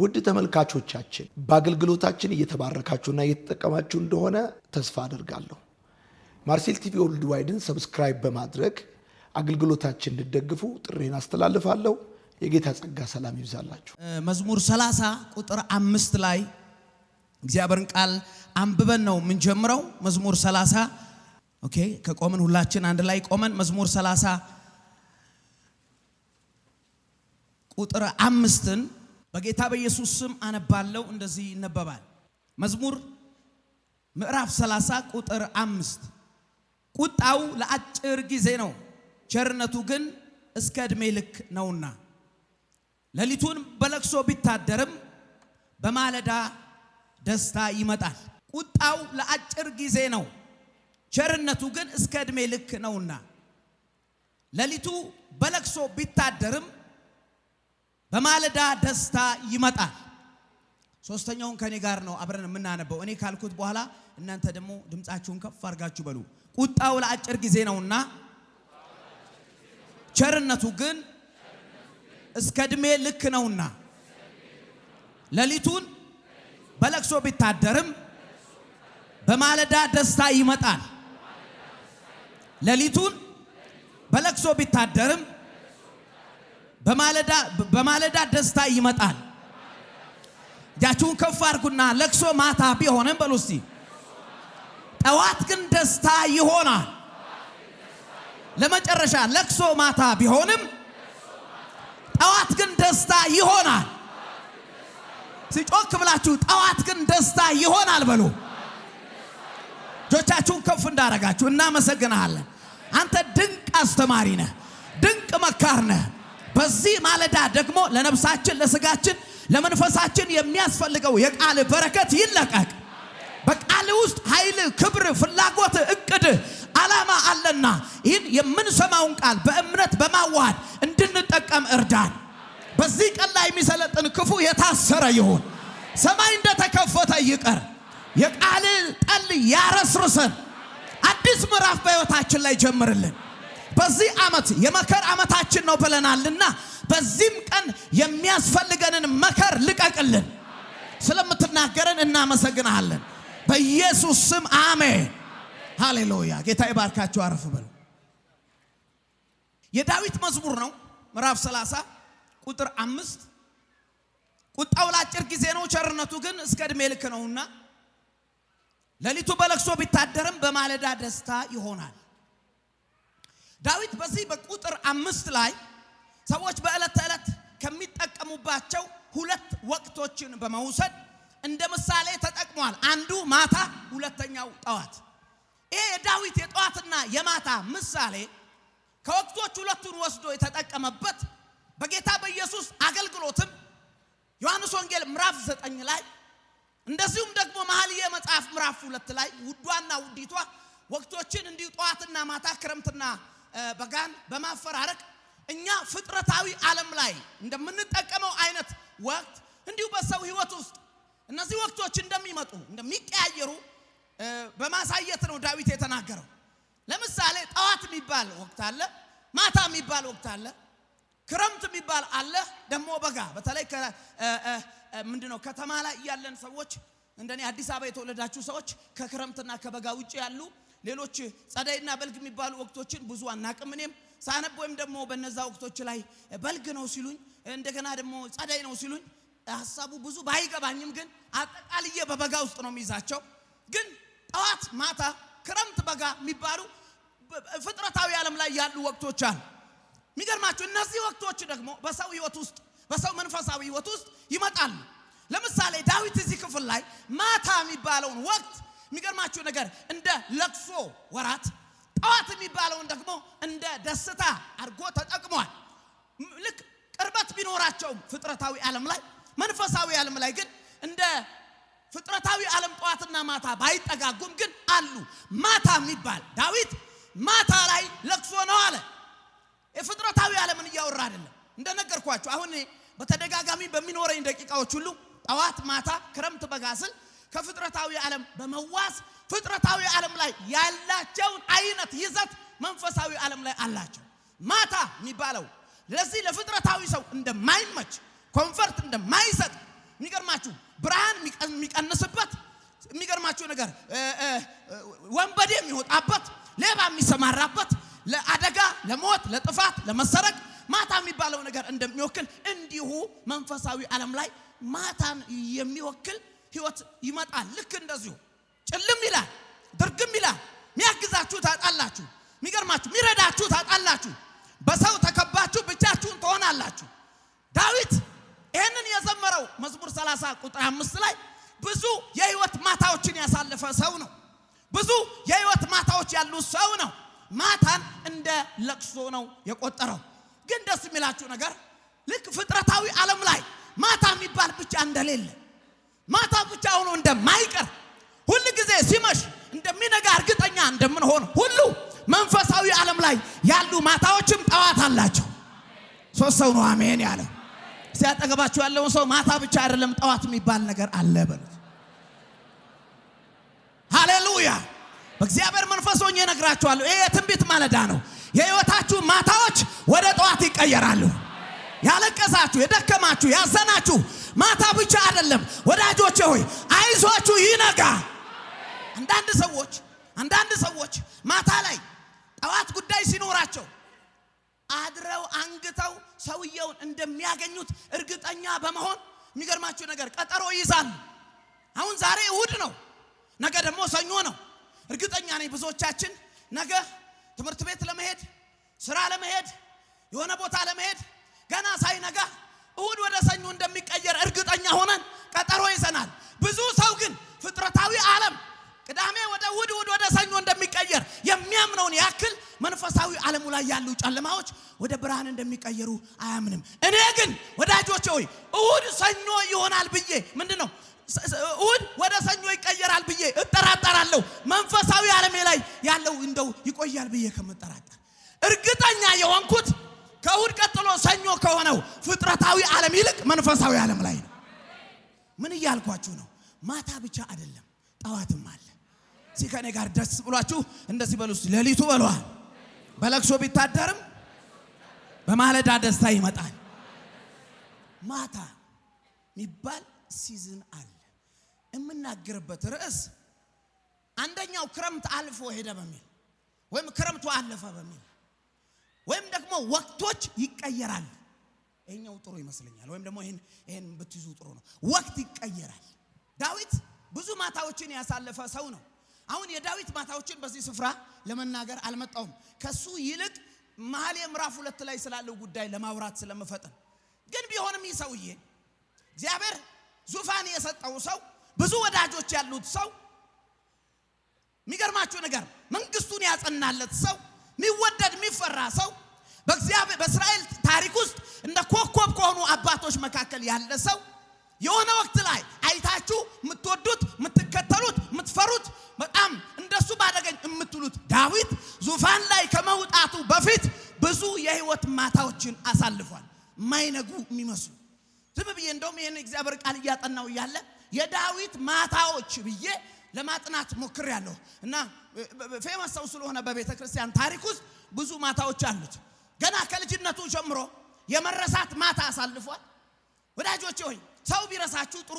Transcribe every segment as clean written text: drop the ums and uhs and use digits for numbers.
ውድ ተመልካቾቻችን በአገልግሎታችን እየተባረካችሁና እየተጠቀማችሁ እንደሆነ ተስፋ አደርጋለሁ። ማርሴል ቲቪ ወርልድ ዋይድን ሰብስክራይብ በማድረግ አገልግሎታችን እንድትደግፉ ጥሬን አስተላልፋለሁ። የጌታ ጸጋ ሰላም ይብዛላችሁ። መዝሙር 30 ቁጥር 5 ላይ እግዚአብሔርን ቃል አንብበን ነው ምን ጀምረው። መዝሙር 30 ኦኬ፣ ከቆምን ሁላችን አንድ ላይ ቆመን መዝሙር 30 ቁጥር 5ን በጌታ በኢየሱስ ስም አነባለሁ። እንደዚህ ይነበባል። መዝሙር ምዕራፍ 30 ቁጥር 5 ቁጣው ለአጭር ጊዜ ነው፣ ቸርነቱ ግን እስከ ዕድሜ ልክ ነውና። ሌሊቱን በለቅሶ ቢታደርም በማለዳ ደስታ ይመጣል። ቁጣው ለአጭር ጊዜ ነው፣ ቸርነቱ ግን እስከ ዕድሜ ልክ ነውና። ሌሊቱ በለቅሶ ቢታደርም በማለዳ ደስታ ይመጣል። ሶስተኛውን ከኔ ጋር ነው አብረን የምናነበው። እኔ ካልኩት በኋላ እናንተ ደግሞ ድምጻችሁን ከፍ አድርጋችሁ በሉ። ቁጣው ለአጭር ጊዜ ነውና ቸርነቱ ግን እስከ ዕድሜ ልክ ነውና። ሌሊቱን በለቅሶ ቢታደርም በማለዳ ደስታ ይመጣል። ሌሊቱን በለቅሶ ቢታደርም በማለዳ ደስታ ይመጣል። እጃችሁን ከፍ አድርጉና ለቅሶ ማታ ቢሆንም በሉ እስቲ ጠዋት ግን ደስታ ይሆናል። ለመጨረሻ ለቅሶ ማታ ቢሆንም ጠዋት ግን ደስታ ይሆናል። ሲጮክ ብላችሁ ጠዋት ግን ደስታ ይሆናል በሉ። እጆቻችሁን ከፍ እንዳረጋችሁ እናመሰግናለን። አንተ ድንቅ አስተማሪ ነህ፣ ድንቅ መካር ነህ። በዚህ ማለዳ ደግሞ ለነፍሳችን፣ ለስጋችን፣ ለመንፈሳችን የሚያስፈልገው የቃል በረከት ይለቀቅ። በቃል ውስጥ ኃይል፣ ክብር፣ ፍላጎት፣ እቅድ፣ ዓላማ አለና ይህን የምንሰማውን ቃል በእምነት በማዋሃድ እንድንጠቀም እርዳን። በዚህ ቀን ላይ የሚሰለጥን ክፉ የታሰረ ይሁን። ሰማይ እንደተከፈተ ይቀር። የቃል ጠል ያረስርሰን። አዲስ ምዕራፍ በሕይወታችን ላይ ጀምርልን። በዚህ ዓመት የመከር ዓመታችን ነው ብለናልና በዚህም ቀን የሚያስፈልገንን መከር ልቀቅልን። ስለምትናገረን እናመሰግናለን። በኢየሱስ ስም አሜን፣ ሃሌሉያ። ጌታ ይባርካችሁ። አረፍ በሉ። የዳዊት መዝሙር ነው። ምዕራፍ 30 ቁጥር 5 ቁጣው ለአጭር ጊዜ ነው፣ ቸርነቱ ግን እስከ ዕድሜ ልክ ነውና። ሌሊቱ በለቅሶ ቢታደርም በማለዳ ደስታ ይሆናል። ዳዊት በዚህ በቁጥር 5 ላይ ሰዎች በዕለት ተዕለት ከሚጠቀሙባቸው ሁለት ወቅቶችን በመውሰድ እንደ ምሳሌ ተጠቅሟል። አንዱ ማታ፣ ሁለተኛው ጠዋት። ይሄ የዳዊት የጠዋትና የማታ ምሳሌ ከወቅቶች ሁለቱን ወስዶ የተጠቀመበት በጌታ በኢየሱስ አገልግሎትም ዮሐንስ ወንጌል ምዕራፍ 9 ላይ እንደዚሁም ደግሞ መኃልየ መጽሐፍ ምዕራፍ 2 ላይ ውዷና ውዲቷ ወቅቶችን እንዲሁ ጠዋትና ማታ፣ ክረምትና በጋን በማፈራረቅ እኛ ፍጥረታዊ ዓለም ላይ እንደምንጠቀመው አይነት ወቅት እንዲሁ በሰው ሕይወት ውስጥ እነዚህ ወቅቶች እንደሚመጡ እንደሚቀያየሩ በማሳየት ነው ዳዊት የተናገረው። ለምሳሌ ጠዋት የሚባል ወቅት አለ፣ ማታ የሚባል ወቅት አለ፣ ክረምት የሚባል አለ፣ ደግሞ በጋ። በተለይ ምንድነው ከተማ ላይ ያለን ሰዎች እንደኔ አዲስ አበባ የተወለዳችሁ ሰዎች ከክረምትና ከበጋ ውጪ ያሉ ሌሎች ጸደይና በልግ የሚባሉ ወቅቶችን ብዙ አናቅም። እኔም ሳነብ ወይም ደግሞ በነዛ ወቅቶች ላይ በልግ ነው ሲሉኝ እንደገና ደግሞ ጸደይ ነው ሲሉኝ ሐሳቡ ብዙ ባይገባኝም ግን አጠቃልዬ በበጋ ውስጥ ነው የሚይዛቸው። ግን ጠዋት፣ ማታ፣ ክረምት፣ በጋ የሚባሉ ፍጥረታዊ ዓለም ላይ ያሉ ወቅቶች አሉ። የሚገርማችሁ እነዚህ ወቅቶች ደግሞ በሰው ሕይወት ውስጥ በሰው መንፈሳዊ ሕይወት ውስጥ ይመጣሉ። ለምሳሌ ዳዊት እዚህ ክፍል ላይ ማታ የሚባለውን ወቅት የሚገርማችሁ ነገር እንደ ለቅሶ ወራት፣ ጠዋት የሚባለውን ደግሞ እንደ ደስታ አድርጎ ተጠቅሟል። ልክ ቅርበት ቢኖራቸውም ፍጥረታዊ ዓለም ላይ፣ መንፈሳዊ ዓለም ላይ ግን እንደ ፍጥረታዊ ዓለም ጠዋትና ማታ ባይጠጋጉም ግን አሉ። ማታ የሚባል ዳዊት ማታ ላይ ለቅሶ ነው አለ። የፍጥረታዊ ዓለምን እያወራ አይደለም። እንደነገርኳችሁ አሁን በተደጋጋሚ በሚኖረኝ ደቂቃዎች ሁሉ ጠዋት፣ ማታ፣ ክረምት፣ በጋ ስል ከፍጥረታዊ ዓለም በመዋስ ፍጥረታዊ ዓለም ላይ ያላቸውን አይነት ይዘት መንፈሳዊ ዓለም ላይ አላቸው። ማታ የሚባለው ለዚህ ለፍጥረታዊ ሰው እንደማይመች ኮንፈርት እንደማይሰጥ የሚገርማችሁ ብርሃን የሚቀንስበት የሚገርማችሁ ነገር ወንበዴ የሚወጣበት ሌባ የሚሰማራበት ለአደጋ ለሞት ለጥፋት ለመሰረቅ ማታ የሚባለው ነገር እንደሚወክል እንዲሁ መንፈሳዊ ዓለም ላይ ማታን የሚወክል ህይወት ይመጣል። ልክ እንደዚሁ ጭልም ይላል ድርግም ይላል። ሚያግዛችሁ ታጣላችሁ። የሚገርማችሁ ሚረዳችሁ ታጣላችሁ። በሰው ተከባችሁ ብቻችሁን ትሆናላችሁ። ዳዊት ይሄንን የዘመረው መዝሙር 30 ቁጥር 5 ላይ ብዙ የህይወት ማታዎችን ያሳለፈ ሰው ነው። ብዙ የህይወት ማታዎች ያሉ ሰው ነው። ማታን እንደ ለቅሶ ነው የቆጠረው። ግን ደስ የሚላችሁ ነገር ልክ ፍጥረታዊ ዓለም ላይ ማታ የሚባል ብቻ እንደሌለ ማታ ብቻ ሆኖ እንደማይቀር ሁሉ ጊዜ ሲመሽ እንደሚነጋ እርግጠኛ እንደምንሆን ሁሉ መንፈሳዊ ዓለም ላይ ያሉ ማታዎችም ጠዋት አላቸው። ሶስት ሰው ነው አሜን ያለው። ሲያጠገባችሁ ያለውን ሰው ማታ ብቻ አይደለም ጠዋት የሚባል ነገር አለ በሉት። ሃሌሉያ። በእግዚአብሔር መንፈስ ሆኜ እነግራችኋለሁ። ይሄ የትንቢት ማለዳ ነው። የህይወታችሁ ማታዎች ወደ ጠዋት ይቀየራሉ። ያለቀሳችሁ የደከማችሁ ያዘናችሁ ማታ ብቻ አይደለም ወዳጆቼ ሆይ አይዟችሁ ይነጋ። አንዳንድ ሰዎች ማታ ላይ ጠዋት ጉዳይ ሲኖራቸው አድረው አንግተው ሰውየውን እንደሚያገኙት እርግጠኛ በመሆን የሚገርማችሁ ነገር ቀጠሮ ይይዛሉ። አሁን ዛሬ እሁድ ነው፣ ነገ ደግሞ ሰኞ ነው። እርግጠኛ ነኝ ብዙዎቻችን ነገ ትምህርት ቤት ለመሄድ ስራ ለመሄድ የሆነ ቦታ ለመሄድ ገና ሳይነጋ እሁድ ወደ ሰኞ እንደሚቀየር እርግጠኛ ሆነን ቀጠሮ ይዘናል። ብዙ ሰው ግን ፍጥረታዊ ዓለም ቅዳሜ ወደ እሁድ ወደ ሰኞ እንደሚቀየር የሚያምነውን ያክል መንፈሳዊ ዓለሙ ላይ ያሉ ጨለማዎች ወደ ብርሃን እንደሚቀየሩ አያምንም። እኔ ግን ወዳጆቼ ሆይ እሁድ ሰኞ ይሆናል ብዬ ምንድነው እሁድ ወደ ሰኞ ይቀየራል ብዬ እጠራጠራለሁ። መንፈሳዊ ዓለም ላይ ያለው እንደው ይቆያል ብዬ ከመጠራጠር እርግጠኛ የሆንኩት ከእሁድ ቀጥሎ ሰኞ ከሆነው ፍጥረታዊ ዓለም ይልቅ መንፈሳዊ ዓለም ላይ ነው። ምን እያልኳችሁ ነው? ማታ ብቻ አይደለም ጠዋትም አለ። ሲከኔ ጋር ደስ ብሏችሁ እንደዚህ በሉስ ሌሊቱ በሏል። በለቅሶ ቢታደርም በማለዳ ደስታ ይመጣል። ማታ የሚባል ሲዝን አለ። የምናገርበት ርዕስ አንደኛው ክረምት አልፎ ሄደ በሚል ወይም ክረምቱ አለፈ በሚል ወይም ደግሞ ወቅቶች ይቀየራል። ይሄኛው ጥሩ ይመስለኛል። ወይም ደግሞ ይሄን ብትይዙ ጥሩ ነው። ወቅት ይቀየራል። ዳዊት ብዙ ማታዎችን ያሳለፈ ሰው ነው። አሁን የዳዊት ማታዎችን በዚህ ስፍራ ለመናገር አልመጣሁም። ከሱ ይልቅ መኃልየ ምዕራፍ 2 ላይ ስላለው ጉዳይ ለማውራት ስለመፈጠን ግን ቢሆንም ይህ ሰውዬ እግዚአብሔር ዙፋን የሰጠው ሰው ብዙ ወዳጆች ያሉት ሰው የሚገርማችሁ ነገር መንግስቱን ያጸናለት ሰው የሚወደድ የሚፈራ ሰው በእግዚአብሔር በእስራኤል ታሪክ ውስጥ እንደ ኮከብ ከሆኑ አባቶች መካከል ያለ ሰው የሆነ ወቅት ላይ አይታችሁ የምትወዱት የምትከተሉት የምትፈሩት በጣም እንደሱ ባደገኝ የምትሉት ዳዊት ዙፋን ላይ ከመውጣቱ በፊት ብዙ የህይወት ማታዎችን አሳልፏል። ማይነጉ የሚመስሉ ዝም ብዬ እንደውም ይሄን እግዚአብሔር ቃል እያጠናው ያለ የዳዊት ማታዎች ብዬ ለማጥናት ሞክሬያለሁ እና ፌመስ ሰው ስለሆነ በቤተ ክርስቲያን ታሪክ ውስጥ ብዙ ማታዎች አሉት። ገና ከልጅነቱ ጀምሮ የመረሳት ማታ አሳልፏል። ወዳጆቼ ሆይ ሰው ቢረሳችሁ ጥሩ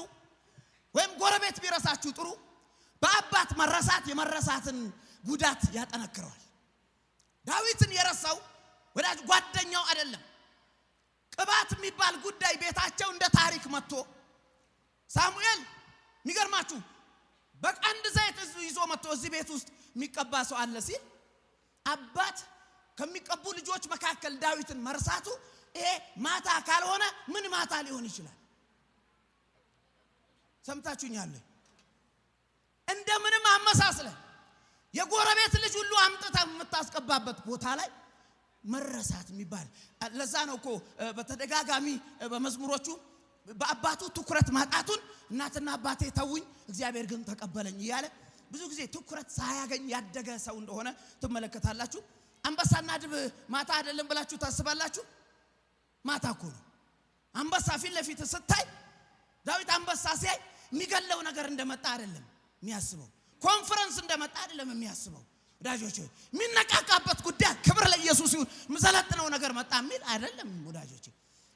ወይም ጎረቤት ቢረሳችሁ ጥሩ፣ በአባት መረሳት የመረሳትን ጉዳት ያጠነክረዋል። ዳዊትን የረሳው ወዳጅ ጓደኛው አይደለም። ቅባት የሚባል ጉዳይ ቤታቸው እንደ ታሪክ መጥቶ ሳሙኤል የሚገርማችሁ በቀንድ ዘይት ይዞ መጥቶ እዚህ ቤት ውስጥ የሚቀባ ሰው አለ ሲል አባት ከሚቀቡ ልጆች መካከል ዳዊትን መርሳቱ ይሄ ማታ ካልሆነ ምን ማታ ሊሆን ይችላል? ሰምታችሁኛል? እንደምንም አመሳስለ የጎረቤት ልጅ ሁሉ አምጥታ የምታስቀባበት ቦታ ላይ መረሳት የሚባል ለዛ ነው እኮ በተደጋጋሚ በመዝሙሮቹ በአባቱ ትኩረት ማጣቱን እናትና አባቴ ተውኝ እግዚአብሔር ግን ተቀበለኝ እያለ ብዙ ጊዜ ትኩረት ሳያገኝ ያደገ ሰው እንደሆነ ትመለከታላችሁ። አንበሳና ድብ ማታ አይደለም ብላችሁ ታስባላችሁ? ማታ እኮ ነው። አንበሳ ፊት ለፊት ስታይ ዳዊት አንበሳ ሲያይ የሚገለው ነገር እንደመጣ አይደለም የሚያስበው፣ ኮንፈረንስ እንደመጣ አይደለም የሚያስበው። ወዳጆቼ የሚነቃቃበት ጉዳይ ክብር ለኢየሱስ ይሁን፣ መሰለጥነው ነገር መጣ የሚል አይደለም ወዳጆቼ።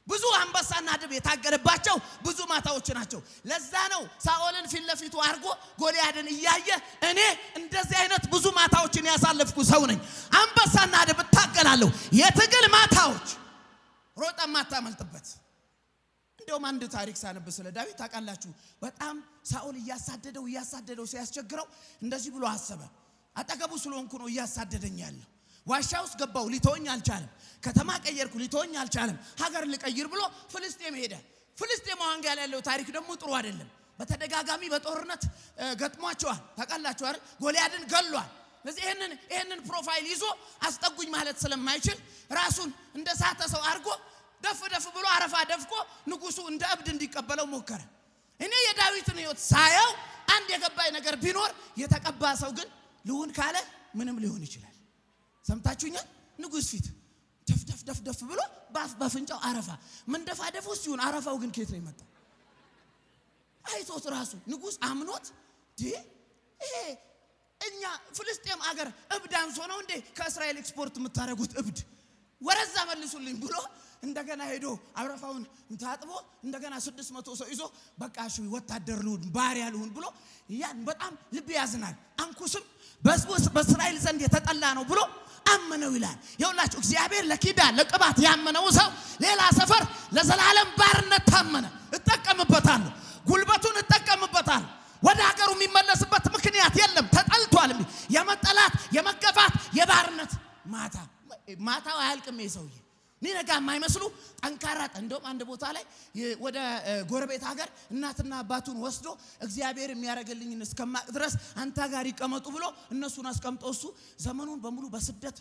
ብዙ አንበሳና ድብ የታገለባቸው ብዙ ማታዎች ናቸው። ለዛ ነው ሳኦልን ፊት ለፊቱ አርጎ ጎልያድን እያየ እኔ እንደዚህ አይነት ብዙ ማታዎችን ያሳለፍኩ ሰው ነኝ፣ አንበሳና ድብ ታገላለሁ፣ የትግል ማታዎች ሮጣ ማታመልጥበት። እንደውም አንድ ታሪክ ሳነብ ስለ ዳዊት ታውቃላችሁ፣ በጣም ሳኦል እያሳደደው ሲያስቸግረው እንደዚህ ብሎ አሰበ። አጠገቡ ስለሆንኩ ነው እያሳደደኝ ያለው። ዋሻ ውስጥ ገባው ሊተወኝ አልቻለም። ከተማ ቀየርኩ ሊተወኝ አልቻለም። ሀገር ልቀይር ብሎ ፍልስጤም ሄደ። ፍልስጤም ዋንጋ ያለው ታሪክ ደግሞ ጥሩ አይደለም። በተደጋጋሚ በጦርነት ገጥሟቸዋል። ታውቃላችሁ አይደል? ጎልያድን ገሏል። ስለዚህ ይሄንን ፕሮፋይል ይዞ አስጠጉኝ ማለት ስለማይችል ራሱን እንደ ሳተ ሰው አድርጎ ደፍ ብሎ አረፋ ደፍቆ ንጉሱ እንደ እብድ እንዲቀበለው ሞከረ። እኔ የዳዊትን ሕይወት ሳየው አንድ የገባኝ ነገር ቢኖር የተቀባ ሰው ግን ልሁን ካለ ምንም ሊሆን ይችላል። ሰምታችሁኛል? ንጉስ ፊት ደፍ ብሎ በአፍንጫው አረፋ ምን ደፋደፉ ሲሆን አረፋው ግን ከየት ነው የመጣው? አይቶት ራሱ ንጉስ አምኖት ይሄ እኛ ፍልስጤም አገር እብድ አንሶ ነው እንዴ ከእስራኤል ኤክስፖርት የምታረጉት እብድ ወረዛ መልሱልኝ ብሎ እንደገና ሄዶ አረፋውን ታጥቦ እንደገና 600 ሰው ይዞ በቃ እሺ ወታደር ልሁን ባሪያ ልሁን ብሎ ያን በጣም ልብ ያዝናል። አንኩስም በእስራኤል ዘንድ የተጠላ ነው ብሎ አመነው ይላል። ይኸውላችሁ እግዚአብሔር ለኪዳን ለቅባት ያመነው ሰው ሌላ ሰፈር ለዘላለም ባርነት ታመነ። እጠቀምበታለሁ፣ ጉልበቱን እጠቀምበታለሁ። ወደ ሀገሩ የሚመለስበት ምክንያት የለም። ተጠልቷል። የመጠላት የመገፋት የባርነት ማታው አያልቅም። ይሰውዬ ኒነጋ የማይመስሉ ጠንካራ እንደውም አንድ ቦታ ላይ ወደ ጎረቤት ሀገር እናትና አባቱን ወስዶ እግዚአብሔር የሚያረጋልኝን እስከማቅ ድረስ አንተ ጋር ይቀመጡ ብሎ እነሱን አስቀምጦ እሱ ዘመኑን በሙሉ በስደት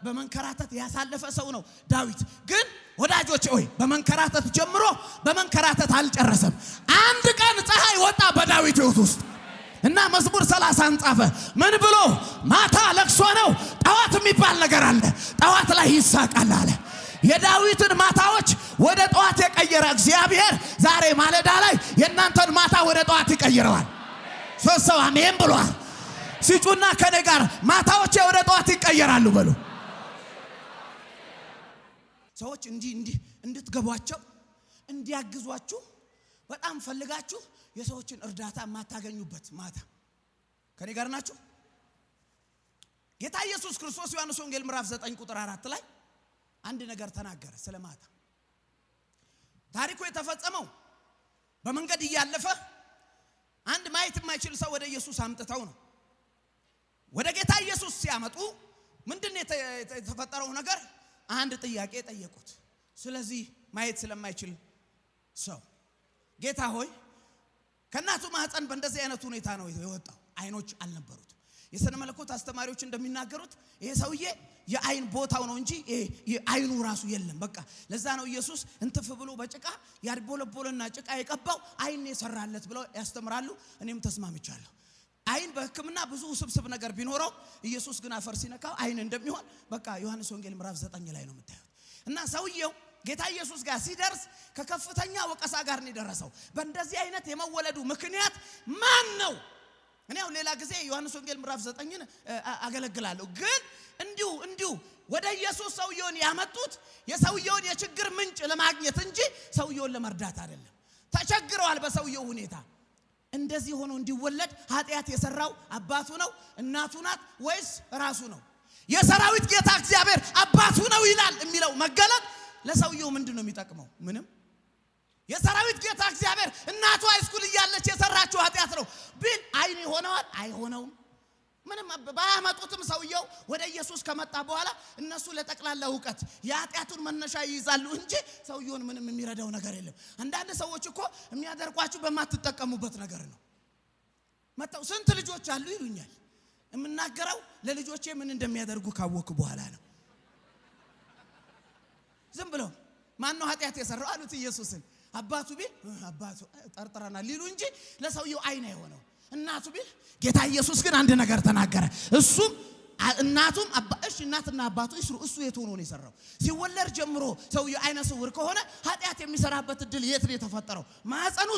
በመንከራተት ያሳለፈ ሰው ነው ዳዊት። ግን ወዳጆቼ ሆይ በመንከራተት ጀምሮ በመንከራተት አልጨረሰም። አንድ ቀን ፀሐይ ወጣ በዳዊት ሕይወት ውስጥ እና መዝሙር 30 ጻፈ። ምን ብሎ? ማታ ለቅሶ ነው፣ ጠዋት የሚባል ነገር አለ፣ ጠዋት ላይ ይሳቃል አለ። የዳዊትን ማታዎች ወደ ጠዋት የቀየረ እግዚአብሔር ዛሬ ማለዳ ላይ የእናንተን ማታ ወደ ጠዋት ይቀይረዋል። ሶስት ሰው አሜን ብሏል። ሲጩና ከኔ ጋር ማታዎች ወደ ጠዋት ይቀየራሉ በሉ። ሰዎች እንዲህ እንድትገቧቸው እንዲያግዟችሁ በጣም ፈልጋችሁ የሰዎችን እርዳታ ማታገኙበት ማታ ከኔ ጋር ናችሁ? ጌታ ኢየሱስ ክርስቶስ ዮሐንስ ወንጌል ምዕራፍ 9 ቁጥር 4 ላይ አንድ ነገር ተናገረ ስለ ማታ። ታሪኩ የተፈጸመው በመንገድ እያለፈ አንድ ማየት የማይችል ሰው ወደ ኢየሱስ አምጥተው ነው። ወደ ጌታ ኢየሱስ ሲያመጡ ምንድነው የተፈጠረው ነገር? አንድ ጥያቄ ጠየቁት። ስለዚህ ማየት ስለማይችል ሰው ጌታ ሆይ ከናቱ ማህፀን በእንደዚህ አይነት ሁኔታ ነው የወጣው፣ አይኖች አልነበሩት። የሥነ መለኮት አስተማሪዎች እንደሚናገሩት ይሄ ሰውዬ የአይን ቦታው ነው እንጂ አይኑ ራሱ የለም። በቃ ለዛ ነው ኢየሱስ እንትፍ ብሎ በጭቃ ያድቦለቦለና ጭቃ የቀባው አይን የሰራለት ብለው ያስተምራሉ። እኔም ተስማምቻለሁ። አይን በሕክምና ብዙ ስብስብ ነገር ቢኖረው ኢየሱስ ግን አፈር ሲነካው አይን እንደሚሆን በቃ ዮሐንስ ወንጌል ምዕራፍ 9 ላይ ነው የምታዩት። እና ሰውየው ጌታ ኢየሱስ ጋር ሲደርስ ከከፍተኛ ወቀሳ ጋር ነው የደረሰው። በእንደዚህ አይነት የመወለዱ ምክንያት ማን ነው? እኔ አሁን ሌላ ጊዜ ዮሐንስ ወንጌል ምዕራፍ 9ን አገለግላለሁ። ግን እንዲሁ ወደ ኢየሱስ ሰውየውን ያመጡት የሰውየውን የችግር ምንጭ ለማግኘት እንጂ ሰውየውን ለመርዳት አይደለም። ተቸግረዋል በሰውየው ሁኔታ። እንደዚህ ሆኖ እንዲወለድ ኃጢአት የሰራው አባቱ ነው እናቱ ናት ወይስ ራሱ ነው? የሰራዊት ጌታ እግዚአብሔር አባቱ ነው ይላል የሚለው መገለጥ ለሰውየው ምንድነው የሚጠቅመው? ምንም። የሰራዊት ጌታ እግዚአብሔር እናቱ ሃይስኩል እያለች የሰራችው ኃጢአት ነው ቢል አይን ይሆነዋል? አይሆነውም። ምንም ባያመጡትም ሰውየው ወደ ኢየሱስ ከመጣ በኋላ እነሱ ለጠቅላላ ዕውቀት የኃጢአቱን መነሻ ይይዛሉ እንጂ ሰውየውን ምንም የሚረዳው ነገር የለም። አንዳንድ ሰዎች እኮ የሚያደርቋችሁ በማትጠቀሙበት ነገር ነው። መጣው ስንት ልጆች አሉ ይሉኛል። የምናገረው ለልጆቼ ምን እንደሚያደርጉ ካወኩ በኋላ ነው። ዝም ብለው ማን ነው ኃጢአት የሰራው አሉት ኢየሱስን። አባቱ ቢል አባቱ ጠርጥረና ሊሉ እንጂ ለሰውየው አይን አይሆነው። እናቱ ቢል ጌታ ኢየሱስ ግን አንድ ነገር ተናገረ። እሱም እናቱም እናትና አባቱ ይስሩ። እሱ የት ሆኖ ነው የሰራው? ሲወለድ ጀምሮ ሰውየው አይነ ስውር ከሆነ ኃጢአት የሚሰራበት እድል የት ነው የተፈጠረው? ማህፀን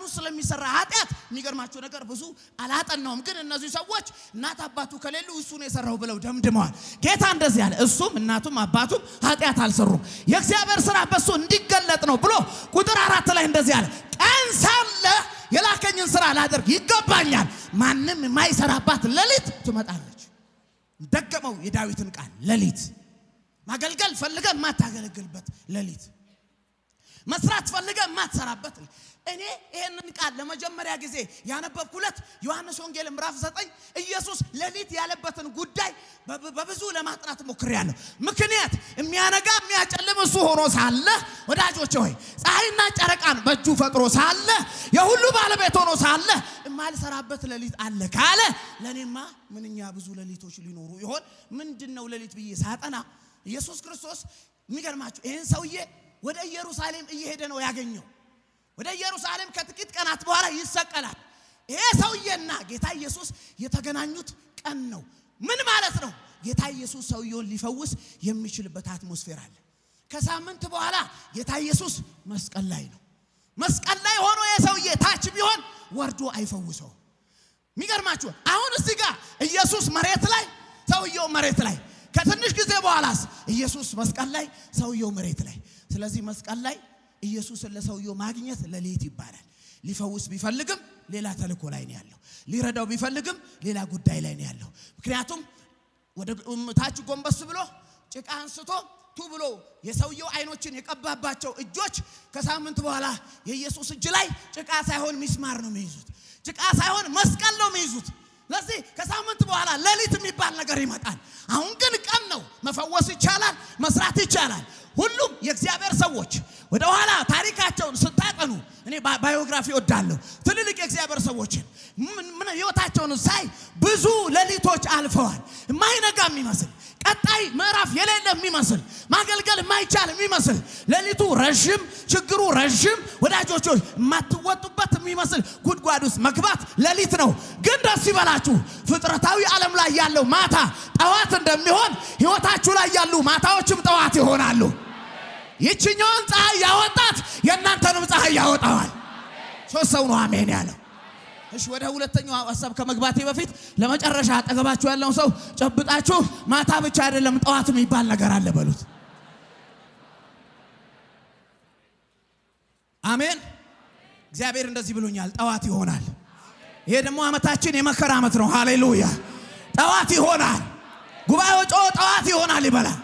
ውስጥ ስለሚሰራ ኃጢአት የሚገርማቸው ነገር ብዙ አላጠናውም፣ ግን እነዚህ ሰዎች እናት አባቱ ከሌሉ እሱ ነው የሰራው ብለው ደምድመዋል። ጌታ እንደዚህ ያለ እሱም እናቱም አባቱም ኃጢአት አልሰሩም፣ የእግዚአብሔር ስራ በሱ እንዲገለጥ ነው ብሎ ቁጥር 4 ላይ እንደዚህ ያለ ቀን ሳለ የላከኝን ስራ ላደርግ ይገባኛል፣ ማንም የማይሰራባት ሌሊት ትመጣለች። ደገመው የዳዊትን ቃል ሌሊት ማገልገል ፈልገ ማታገለግልበት ሌሊት መስራት ፈልገ ማትሰራበት። እኔ ይሄንን ቃል ለመጀመሪያ ጊዜ ያነበብኩለት ዮሐንስ ወንጌል ምዕራፍ 9 ኢየሱስ ሌሊት ያለበትን ጉዳይ በብዙ ለማጥናት ሞክሬያለሁ። ምክንያት የሚያነጋ የሚያጨልም እሱ ሆኖ ሳለ ወዳጆቼ ሆይ ፀሐይና ጨረቃን በእጁ ፈጥሮ ሳለ የሁሉ ባለቤት ሆኖ ሳለ የማልሰራበት ሌሊት አለ ካለ ለኔማ ምንኛ ብዙ ሌሊቶች ሊኖሩ ይሆን? ምንድነው ሌሊት ብዬ ሳጠና ኢየሱስ ክርስቶስ የሚገርማችሁ ይሄን ሰውዬ ወደ ኢየሩሳሌም እየሄደ ነው ያገኘው። ወደ ኢየሩሳሌም ከጥቂት ቀናት በኋላ ይሰቀላል። ይሄ ሰውዬና ጌታ ኢየሱስ የተገናኙት ቀን ነው። ምን ማለት ነው? ጌታ ኢየሱስ ሰውዬውን ሊፈውስ የሚችልበት አትሞስፌር አለ። ከሳምንት በኋላ ጌታ ኢየሱስ መስቀል ላይ ነው። መስቀል ላይ ሆኖ የሰውዬ ታች ቢሆን ወርዶ አይፈውሰው። የሚገርማችሁ አሁን እዚህ ጋር ኢየሱስ መሬት ላይ ሰውዬው መሬት ላይ፣ ከትንሽ ጊዜ በኋላስ ኢየሱስ መስቀል ላይ ሰውዬው መሬት ላይ። ስለዚህ መስቀል ላይ ኢየሱስን ለሰውየው ማግኘት ሌሊት ይባላል። ሊፈውስ ቢፈልግም ሌላ ተልእኮ ላይ ነው ያለው። ሊረዳው ቢፈልግም ሌላ ጉዳይ ላይ ነው ያለው። ምክንያቱም ወደ ታች ጎንበስ ብሎ ጭቃ አንስቶ ብሎ የሰውየው አይኖችን የቀባባቸው እጆች ከሳምንት በኋላ የኢየሱስ እጅ ላይ ጭቃ ሳይሆን ሚስማር ነው የሚይዙት። ጭቃ ሳይሆን መስቀል ነው የሚይዙት። ለዚህ ከሳምንት በኋላ ሌሊት የሚባል ነገር ይመጣል። አሁን ግን ቀን ነው። መፈወስ ይቻላል፣ መስራት ይቻላል። ሁሉም የእግዚአብሔር ሰዎች ወደ ኋላ ታሪካቸውን ስታጠኑ እኔ ባዮግራፊ ወዳለሁ። ትልልቅ የእግዚአብሔር ሰዎችን ምን ህይወታቸውን ሳይ ብዙ ሌሊቶች አልፈዋል። የማይነጋ የሚመስል ቀጣይ ምዕራፍ የሌለ የሚመስል ማገልገል የማይቻል የሚመስል ሌሊቱ ረጅም፣ ችግሩ ረጅም፣ ወዳጆች የማትወጡበት የሚመስል ጉድጓድ ውስጥ መግባት ሌሊት ነው። ግን ደስ ይበላችሁ፣ ፍጥረታዊ ዓለም ላይ ያለው ማታ ጠዋት እንደሚሆን ህይወታችሁ ላይ ያሉ ማታዎችም ጠዋት ይሆናሉ። ይችኛውን ፀሐይ ያወጣት የእናንተንም ፀሐይ ያወጣዋል። ሶስት ሰው ነው አሜን ያለው። እሺ ወደ ሁለተኛው ሐሳብ ከመግባቴ በፊት ለመጨረሻ አጠገባችሁ ያለውን ሰው ጨብጣችሁ ማታ ብቻ አይደለም ጠዋት የሚባል ነገር አለ በሉት። አሜን። እግዚአብሔር እንደዚህ ብሎኛል፣ ጠዋት ይሆናል። ይሄ ደግሞ ዓመታችን የመከራ ዓመት ነው። ሃሌሉያ። ጠዋት ይሆናል። ጉባኤው ጠዋት ይሆናል ይበላል።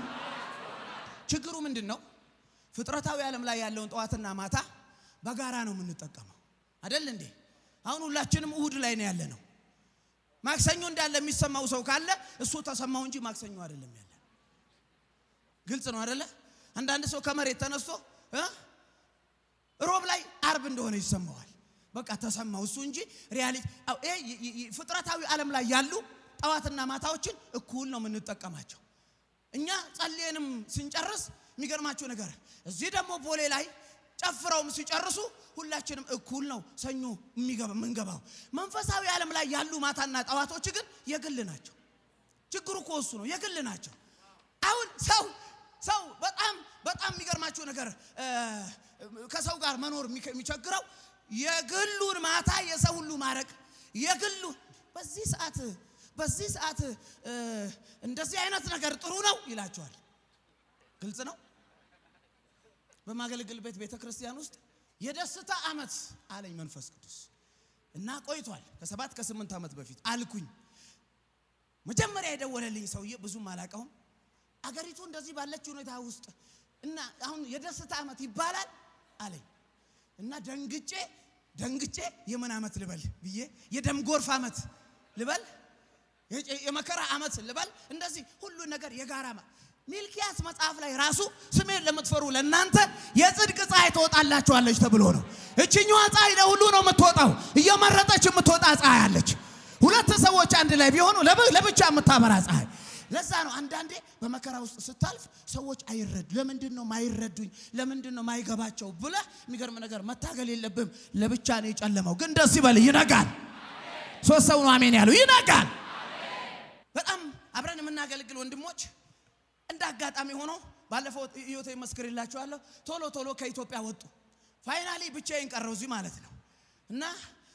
ችግሩ ምንድነው? ፍጥረታዊ ዓለም ላይ ያለውን ጠዋትና ማታ በጋራ ነው የምንጠቀመው አይደል እንዴ? አሁን ሁላችንም እሁድ ላይ ነው ያለነው። ማክሰኞ እንዳለ የሚሰማው ሰው ካለ እሱ ተሰማው እንጂ ማክሰኞ አይደለም ያለ። ግልጽ ነው አይደለ? አንዳንድ ሰው ከመሬት ተነስቶ ሮብ ላይ አርብ እንደሆነ ይሰማዋል። በቃ ተሰማው እሱ እንጂ ሪያሊቲ ፍጥረታዊ ዓለም ላይ ያሉ ጠዋትና ማታዎችን እኩል ነው የምንጠቀማቸው። እኛ ጸልየንም ስንጨርስ የሚገርማችሁ ነገር እዚህ ደግሞ ቦሌ ላይ ጨፍረውም ሲጨርሱ ሁላችንም እኩል ነው ሰኞ የምንገባው። መንፈሳዊ ዓለም ላይ ያሉ ማታና ጠዋቶች ግን የግል ናቸው። ችግሩ እኮ እሱ ነው፣ የግል ናቸው። አሁን ሰው በጣም የሚገርማችሁ ነገር ከሰው ጋር መኖር የሚቸግረው የግሉን ማታ የሰው ሁሉ ማረቅ የግሉ በዚህ ሰዓት እንደዚህ አይነት ነገር ጥሩ ነው ይላቸዋል። ግልጽ ነው። በማገልገልበት ቤተክርስቲያን ውስጥ የደስታ ዓመት አለኝ መንፈስ ቅዱስ እና ቆይቷል። ከ7 ከ8 ዓመት በፊት አልኩኝ። መጀመሪያ የደወለልኝ ሰውዬ ብዙም አላቀውም። አገሪቱ እንደዚህ ባለች ሁኔታ ውስጥ እና አሁን የደስታ ዓመት ይባላል አለኝ እና ደንግጬ የምን ዓመት ልበል ብዬ የደም ጎርፍ ዓመት ልበል የመከራ ዓመት ልበል እንደዚህ ሁሉ ነገር የጋራ ሚልኪያስ መጽሐፍ ላይ ራሱ ስሜን ለምትፈሩ ለእናንተ የጽድቅ ፀሐይ ትወጣላችኋለች ተብሎ ነው። እቺኛዋ ፀሐይ ለሁሉ ነው የምትወጣው። እየመረጠች የምትወጣ ፀሐይ አለች። ሁለት ሰዎች አንድ ላይ ቢሆኑ ለብቻ የምታበራ ፀሐይ። ለዛ ነው አንዳንዴ በመከራ ውስጥ ስታልፍ ሰዎች አይረዱ። ለምንድን ነው ማይረዱኝ? ለምንድን ነው ማይገባቸው ብለ የሚገርም ነገር መታገል የለብም። ለብቻ ነው የጨለመው። ግን ደስ ይበል፣ ይነጋል። ሶስት ሰው ነው አሜን ያለው። ይነጋል። በጣም የምናገለግል ወንድሞች እንዳጋጣሚ ሆኖ ባለፈው ኢዮቴ መስክርላችኋለሁ ቶሎ ከኢትዮጵያ ወጡ። ፋይናሊ ብቻዬን ቀረው እዚህ ማለት ነው። እና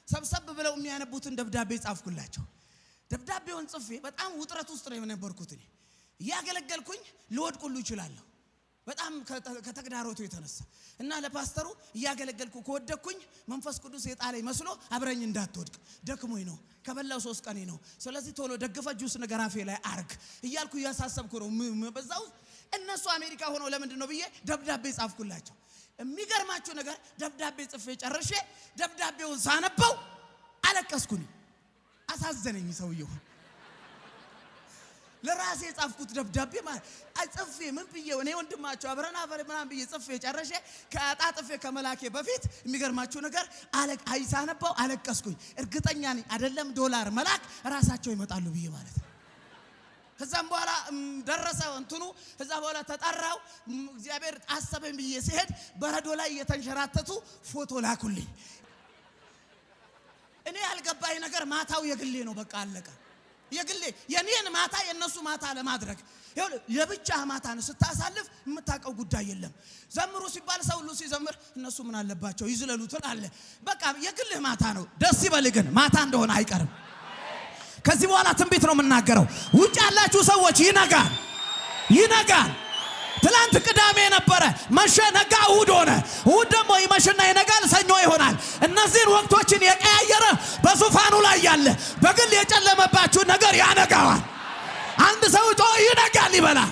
ሰብሰብ ብለው የሚያነቡትን ደብዳቤ ጻፍኩላቸው። ደብዳቤውን ጽፌ በጣም ውጥረት ውስጥ ነው የነበርኩት። እኔ ያገለገልኩኝ ልወድቁሉ ይችላልው በጣም ከተግዳሮቱ የተነሳ እና ለፓስተሩ ያገለገልኩ ከወደኩኝ መንፈስ ቅዱስ የጣለኝ መስሎ አብረኝ እንዳትወድቅ ደክሞኝ ነው ከበላው 3 ቀኔ ነው። ስለዚህ ቶሎ ደግፈ ጁስ ነገር አፌ ላይ አርግ እያልኩ ያሳሰብኩ ነው። በዛው እነሱ አሜሪካ ሆነው ለምንድን ነው ብዬ ደብዳቤ ጻፍኩላቸው። የሚገርማችሁ ነገር ደብዳቤ ጽፌ ጨርሼ ደብዳቤውን ሳነበው አለቀስኩኝ። አሳዘነኝ ሰውየው። ለራሴ ጻፍኩት ደብዳቤ ማለት ጽፌ ምን ብዬ እኔ ወንድማቸው አብረና አፈር ምናምን ብዬ ጽፌ ጨርሼ ከአጣጥፌ ከመላኬ በፊት የሚገርማችሁ ነገር ሳነበው አለቀስኩኝ። እርግጠኛ ነኝ አይደለም ዶላር መላክ ራሳቸው ይመጣሉ ብዬ ማለት ነው። ከዛም በኋላ ደረሰ እንትኑ ከዛ በኋላ ተጣራው እግዚአብሔር አሰበኝ ብዬ ሲሄድ በረዶ ላይ የተንሸራተቱ ፎቶ ላኩልኝ። እኔ ያልገባኝ ነገር ማታው የግሌ ነው። በቃ አለቀ። የግሌ የኔን ማታ የነሱ ማታ ለማድረግ ይሁን ለብቻ ማታን ስታሳልፍ የምታቀው ጉዳይ የለም። ዘምሩ ሲባል ሰው ሁሉ ሲዘምር እነሱ ምን አለባቸው ይዝለሉትን አለ። በቃ የግልህ ማታ ነው። ደስ ይበል ግን ማታ እንደሆነ አይቀርም። ከዚህ በኋላ ትንቢት ነው የምናገረው። ውጭ ያላችሁ ሰዎች ይነጋል። ትላንት ቅዳሜ ነበረ መሸ ነጋ እሁድ ሆነ። እሁድ ደግሞ ይመሽና ይነጋል ሰኞ ይሆናል። እነዚህን ወቅቶችን የቀያየረ በዙፋኑ ላይ ያለ በግል የጨለመባችሁ ነገር ያነጋዋል። አንድ ሰው ይነጋል ይበላል።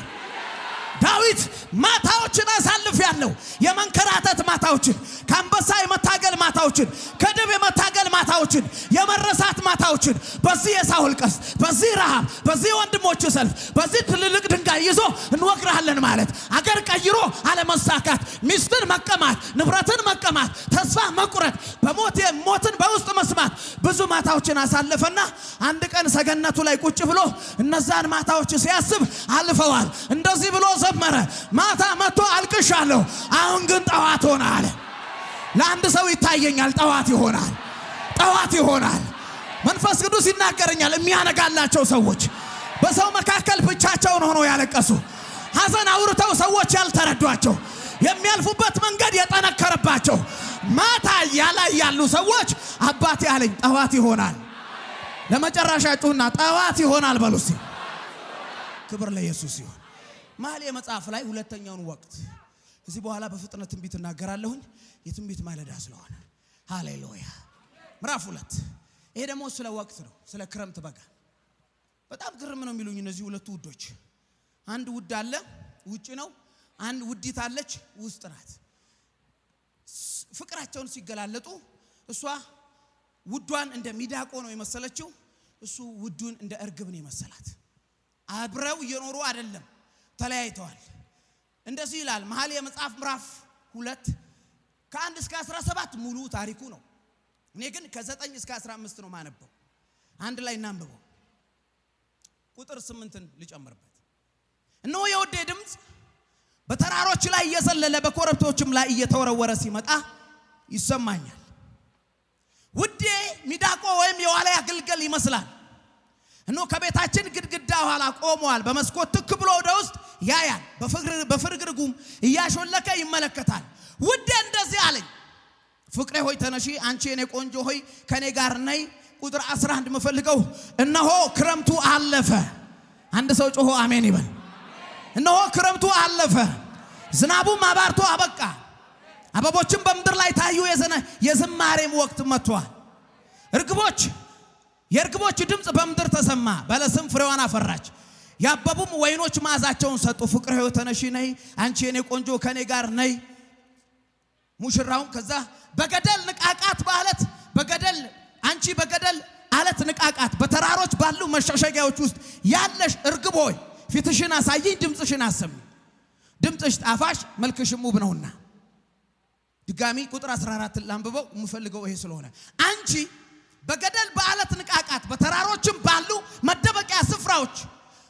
ዳዊት ማታዎችን አሳልፍ ያለው የመንከራተት ማታዎችን ከአንበሳ የመታገል ማታዎችን ከድብ የመታገል ማታዎችን የመረሳት ማታዎችን በዚህ የሳውል ቀስት በዚህ ረሃብ በዚህ ወንድሞች ሰልፍ በዚህ ትልልቅ ድንጋይ ይዞ እንወግራለን ማለት አገር ቀይሮ አለመሳካት ሚስትን መቀማት ንብረትን መቀማት ተስፋ መቁረጥ ሞትን በውስጥ መስማት ብዙ ማታዎችን አሳልፈና አንድ ቀን ሰገነቱ ላይ ቁጭ ብሎ እነዛን ማታዎች ሲያስብ አልፈዋል። እንደዚህ ብሎ ዘመረ። ማታ መጥቶ አልቅሻለሁ አሁን ግን ጠዋት ሆነ አለ። ለአንድ ሰው ይታየኛል ጠዋት ይሆናል። መንፈስ ቅዱስ ይናገረኛል። የሚያነጋላቸው ሰዎች በሰው መካከል ብቻቸውን ሆነው ያለቀሱ ሐዘን አውርተው ሰዎች ያልተረዷቸው የሚያልፉበት መንገድ የጠነከረባቸው ማታ ያሉ ሰዎች አባቴ አለኝ ጠዋት ይሆናል። ለመጨረሻ ጩህና ጠዋት ይሆናል በሉሲ። ክብር ለኢየሱስ ይሁን። መኃልየ መጽሐፍ ላይ ሁለተኛውን ወቅት እዚህ በኋላ በፍጥነት ትንቢት እናገራለሁኝ የትንቢት ማለዳ ስለሆነ ሃሌሉያ። ምዕራፍ 2 ይሄ ደግሞ ስለ ወቅት ነው፣ ስለ ክረምት በጋ። በጣም ግርም ነው የሚሉኝ እነዚህ ሁለቱ ውዶች። አንድ ውድ አለ ውጪ ነው፣ አንድ ውዲት አለች ውስጥ ናት። ፍቅራቸውን ሲገላለጡ እሷ ውዷን እንደ ሚዳቆ ነው የመሰለችው፣ እሱ ውዱን እንደ እርግብ ነው የመሰላት። አብረው እየኖሩ አይደለም ተለያይተዋል። እንደዚህ ይላል መኃልየ መጽሐፍ ምዕራፍ 2 ከ1 እስከ 17 ሙሉ ታሪኩ ነው። እኔ ግን ከ9 እስከ 15 ነው ማነበው። አንድ ላይ እናንብበው። ቁጥር 8ን ልጨምርበት። እነሆ የውዴ ድምጽ በተራሮች ላይ እየዘለለ በኮረብቶችም ላይ እየተወረወረ ሲመጣ ይሰማኛል። ውዴ ሚዳቆ ወይም የዋልያ ግልገል ይመስላል። እነሆ ከቤታችን ግድግዳ ኋላ ቆሟል። በመስኮት ትክ ብሎ ወደ ውስጥ ያያል። በፍርግርጉም እያሾለከ ይመለከታል። ውዴ እንደዚህ አለኝ፣ ፍቅሬ ሆይ ተነሺ፣ አንቺ የኔ ቆንጆ ሆይ ከኔ ጋር ነይ። ቁጥር 11 መፈልገው እነሆ ክረምቱ አለፈ። አንድ ሰው ጮሆ አሜን ይበል። እነሆ ክረምቱ አለፈ፣ ዝናቡም አባርቶ አበቃ፣ አበቦችም በምድር ላይ ታዩ፣ የዝማሬም ወቅት መጥቷል። የእርግቦች ድምጽ በምድር ተሰማ፣ በለስም ፍሬዋን አፈራች፣ ያበቡም ወይኖች ማዛቸውን ሰጡ። ፍቅሬ ሆይ ተነሺ ነይ፣ አንቺ የኔ ቆንጆ ከኔ ጋር ነይ። ሙሽራውም ከዛ በገደል ንቃቃት በአለት በገደል አንቺ በገደል አለት ንቃቃት በተራሮች ባሉ መሸሸጊያዎች ውስጥ ያለሽ እርግብ ሆይ ፊትሽን አሳይኝ፣ ድምጽሽን አሰሚ፣ ድምጽሽ ጣፋጭ መልክሽም ውብ ነውና። ድጋሚ ቁጥር 14 ላንብበው የምፈልገው ይሄ ስለሆነ አንቺ በገደል በአለት ንቃቃት በተራሮችም ባሉ መደበቂያ ስፍራዎች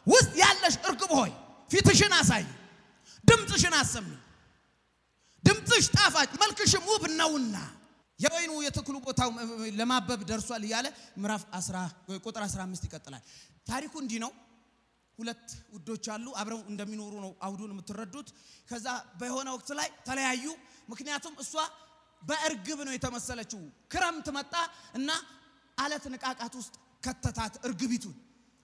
ውስጥ ያለሽ እርግብ ሆይ ፊትሽን አሳይ፣ ድምጽሽን አሰሚ፣ ድምጽሽ ጣፋጭ መልክሽም ውብ ነውና። የወይኑ የተክሉ ቦታው ለማበብ ደርሷል እያለ ምዕራፍ 10 ቁጥር 15 ይቀጥላል። ታሪኩ እንዲህ ነው። ሁለት ውዶች አሉ አብረው እንደሚኖሩ ነው አውዱን የምትረዱት ከዛ በሆነ ወቅት ላይ ተለያዩ ምክንያቱም እሷ በእርግብ ነው የተመሰለችው ክረምት መጣ እና አለት ንቃቃት ውስጥ ከተታት እርግቢቱን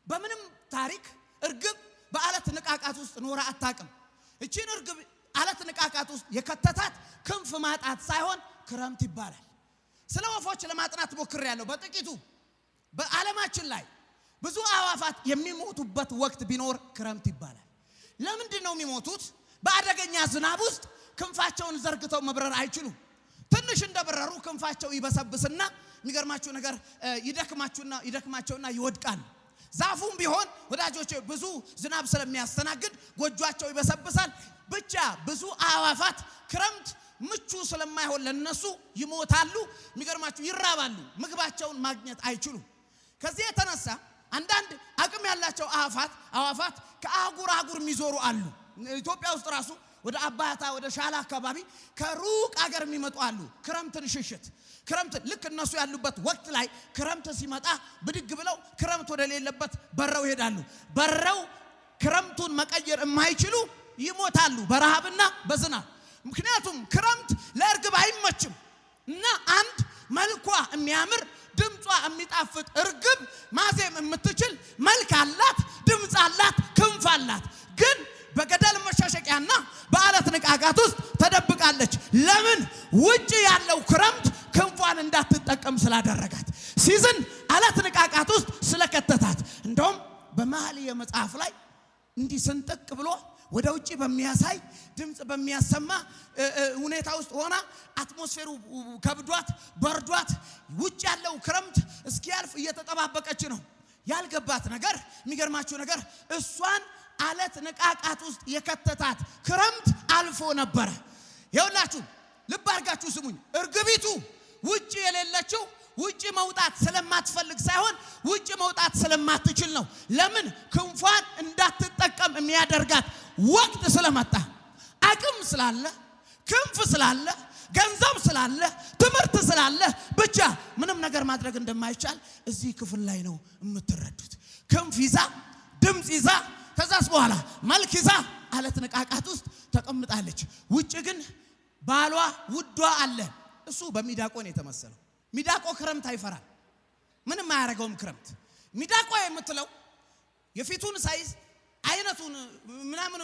በምንም ታሪክ እርግብ በአለት ንቃቃት ውስጥ ኖራ አታውቅም እቺን እርግብ አለት ንቃቃት ውስጥ የከተታት ክንፍ ማጣት ሳይሆን ክረምት ይባላል ስለ ወፎች ለማጥናት ሞክሬያለሁ በጥቂቱ በዓለማችን ላይ ብዙ አዋፋት የሚሞቱበት ወቅት ቢኖር ክረምት ይባላል ለምንድን ነው የሚሞቱት በአደገኛ ዝናብ ውስጥ ክንፋቸውን ዘርግተው መብረር አይችሉም ትንሽ እንደበረሩ ክንፋቸው ይበሰብስና የሚገርማችሁ ነገር ይደክማቸውና ይወድቃሉ ዛፉም ቢሆን ወዳጆቼ ብዙ ዝናብ ስለሚያስተናግድ ጎጆአቸው ይበሰብሳል ብቻ ብዙ አዋፋት ክረምት ምቹ ስለማይሆን ለነሱ ይሞታሉ የሚገርማችሁ ይራባሉ ምግባቸውን ማግኘት አይችሉም ከዚህ የተነሳ አንዳንድ አቅም ያላቸው አዋፋት ከአህጉር የሚዞሩ አሉ ኢትዮጵያ ውስጥ ራሱ ወደ አባታ ወደ ሻላ አካባቢ ከሩቅ አገር የሚመጡ አሉ ክረምትን ሽሽት ክረምት ልክ እነሱ ያሉበት ወቅት ላይ ክረምት ሲመጣ ብድግ ብለው ክረምት ወደ ሌለበት በረው ይሄዳሉ በረው ክረምቱን መቀየር የማይችሉ ይሞታሉ በረሃብና በዝናብ ምክንያቱም ክረምት ለእርግብ አይመችም እና አንድ መልኳ የሚያምር ድምጿ የሚጣፍጥ እርግብ ማዜም የምትችል መልክ አላት ድምጽ አላት ክንፍ አላት ግን በገደል መሸሸቂያና በአለት ንቃቃት ውስጥ ተደብቃለች ለምን ውጪ ያለው ክረምት ክንፏን እንዳትጠቀም ስላደረጋት ሲዝን አለት ንቃቃት ውስጥ ስለከተታት እንደውም በመኃልየ መጽሐፍ ላይ እንዲህ ስንጥቅ ብሎ ወደ ውጪ በሚያሳይ ድምጽ በሚያሰማ ሁኔታ ውስጥ ሆና አትሞስፌሩ ከብዷት በርዷት ውጪ ያለው ክረምት እስኪያልፍ እየተጠባበቀች ነው ያልገባት ነገር የሚገርማችሁ ነገር እሷን አለት ንቃቃት ውስጥ የከተታት ክረምት አልፎ ነበር ይኸውላችሁ ልብ አድርጋችሁ ስሙኝ እርግቢቱ ውጪ የሌለችው ውጪ መውጣት ስለማትፈልግ ሳይሆን ውጪ መውጣት ስለማትችል ነው ለምን ክንፏን እንዳትጠቀም የሚያደርጋት ወቅት ስለመጣ አቅም ስላለ ክንፍ ስላለ ገንዘብ ስላለ ትምህርት ስላለ ብቻ ምንም ነገር ማድረግ እንደማይቻል እዚህ ክፍል ላይ ነው የምትረዱት ክንፍ ይዛ ድምጽ ይዛ ከዛስ በኋላ መልክ ይዛ አለት ንቃቃት ውስጥ ተቀምጣለች ውጪ ግን ባሏ ውዷ አለ እሱ በሚዳቆ ነው የተመሰለው ሚዳቆ ክረምት አይፈራል ምንም አያረጋውም ክረምት ሚዳቆ የምትለው የፊቱን ሳይዝ አይነቱን ምናምን